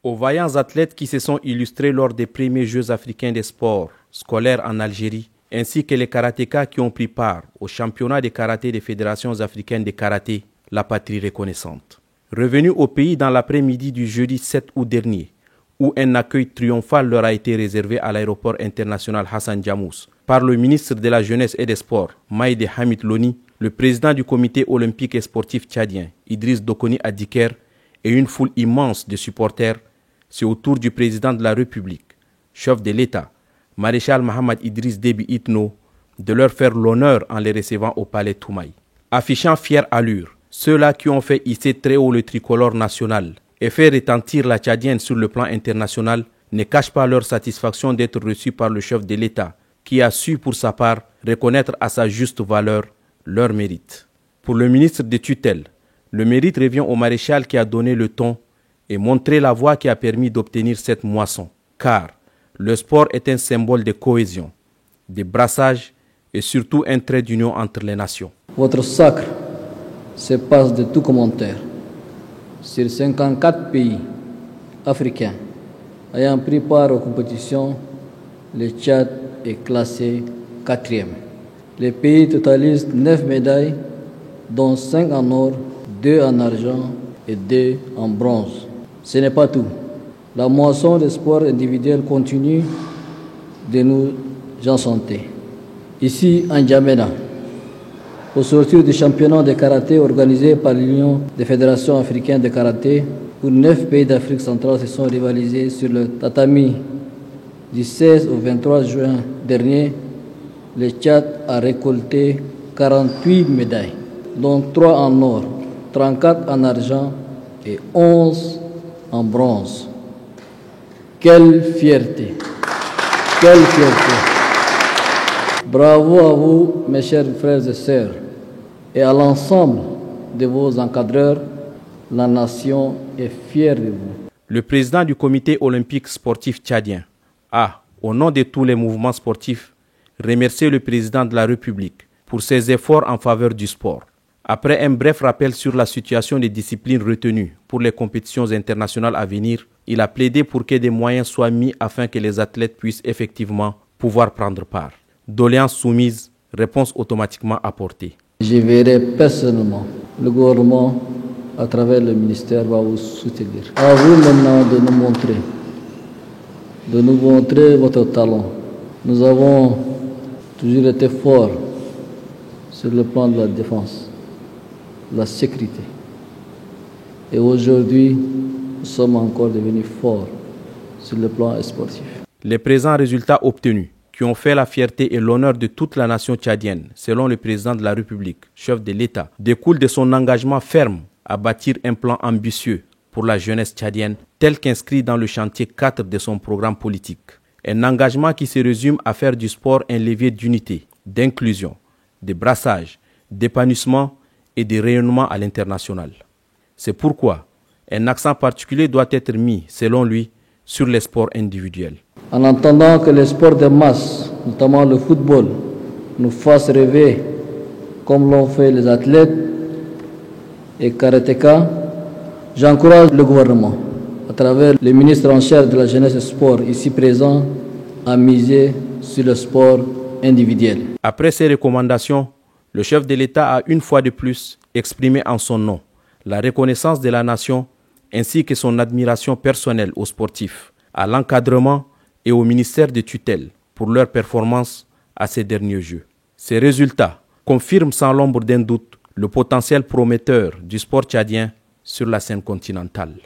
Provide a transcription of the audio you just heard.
Aux vaillants athlètes qui se sont illustrés lors des premiers Jeux africains des sports scolaires en Algérie, ainsi que les karatékas qui ont pris part au championnat de karaté des fédérations africaines de karaté, la patrie reconnaissante. Revenus au pays dans l'après-midi du jeudi 7 août dernier, où un accueil triomphal leur a été réservé à l'aéroport international Hassan Diamous par le ministre de la Jeunesse et des Sports, Maïdé Hamid Loni, le président du comité olympique et sportif tchadien, Idriss Dokoni Adiker, et une foule immense de supporters, c'est au tour du président de la République, chef de l'État, maréchal Mohamed Idriss Déby Itno, de leur faire l'honneur en les recevant au palais Toumaï. Affichant fière allure, ceux-là qui ont fait hisser très haut le tricolore national et fait retentir la tchadienne sur le plan international ne cachent pas leur satisfaction d'être reçus par le chef de l'État, qui a su pour sa part reconnaître à sa juste valeur leur mérite. Pour le ministre de tutelle, le mérite revient au maréchal qui a donné le ton et montré la voie qui a permis d'obtenir cette moisson. Car le sport est un symbole de cohésion, de brassage et surtout un trait d'union entre les nations. Votre sacre se passe de tout commentaire. Sur 54 pays africains ayant pris part aux compétitions, le Tchad est classé 4e. Les pays totalisent 9 médailles, dont 5 en or, 2 en argent et 2 en bronze. Ce n'est pas tout. La moisson des sports individuels continue de nous enchanter. Ici, en N'Djamena, au sortir du championnat de karaté organisé par l'Union des fédérations africaines de karaté, où 9 pays d'Afrique centrale se sont rivalisés sur le tatami du 16 au 23 juin dernier, le Tchad a récolté 48 médailles, dont 3 en or, 34 en argent et 11 en bronze. Quelle fierté! Quelle fierté! Bravo à vous, mes chers frères et sœurs, et à l'ensemble de vos encadreurs. La nation est fière de vous. Le président du comité olympique sportif tchadien a, au nom de tous les mouvements sportifs, remercié le président de la République pour ses efforts en faveur du sport. Après un bref rappel sur la situation des disciplines retenues pour les compétitions internationales à venir, il a plaidé pour que des moyens soient mis afin que les athlètes puissent effectivement pouvoir prendre part. Doléances soumises, réponse automatiquement apportée. Je verrai personnellement le gouvernement à travers le ministère va vous soutenir. À vous maintenant de nous montrer votre talent. Nous avons toujours été forts sur le plan de la défense, de la sécurité. Et aujourd'hui, nous sommes encore devenus forts sur le plan sportif. Les présents résultats obtenus, qui ont fait la fierté et l'honneur de toute la nation tchadienne, selon le président de la République, chef de l'État, découlent de son engagement ferme à bâtir un plan ambitieux pour la jeunesse tchadienne, tel qu'inscrit dans le chantier 4 de son programme politique. Un engagement qui se résume à faire du sport un levier d'unité, d'inclusion, de brassage, d'épanouissement et de rayonnement à l'international. C'est pourquoi un accent particulier doit être mis, selon lui, sur les sports individuels. En attendant que les sports de masse, notamment le football, nous fassent rêver comme l'ont fait les athlètes et karatékas, j'encourage le gouvernement, à travers le ministre en charge de la jeunesse et sport ici présent, à miser sur le sport individuel. Après ces recommandations, le chef de l'État a une fois de plus exprimé en son nom la reconnaissance de la nation ainsi que son admiration personnelle aux sportifs, à l'encadrement et au ministère de tutelle pour leur performance à ces derniers Jeux. Ces résultats confirment sans l'ombre d'un doute le potentiel prometteur du sport tchadien sur la scène continentale.